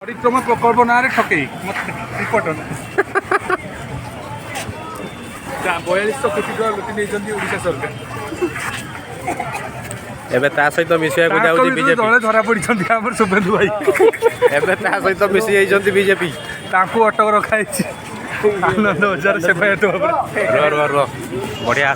परिक्रमा प्रकल्प ना ठकई रिपोर्ट 4200 कोटी टका लुटि नहीं ओडिशा सरकार एबे ता सहित मिसिया जाउची बीजेपी दले धरा पड़ी हमर शुभेंदु भाई एबे ता सहित मिसि जाइछंती बीजेपी तांको अटक रखा आनंद हजार सेवायत रो बढ़िया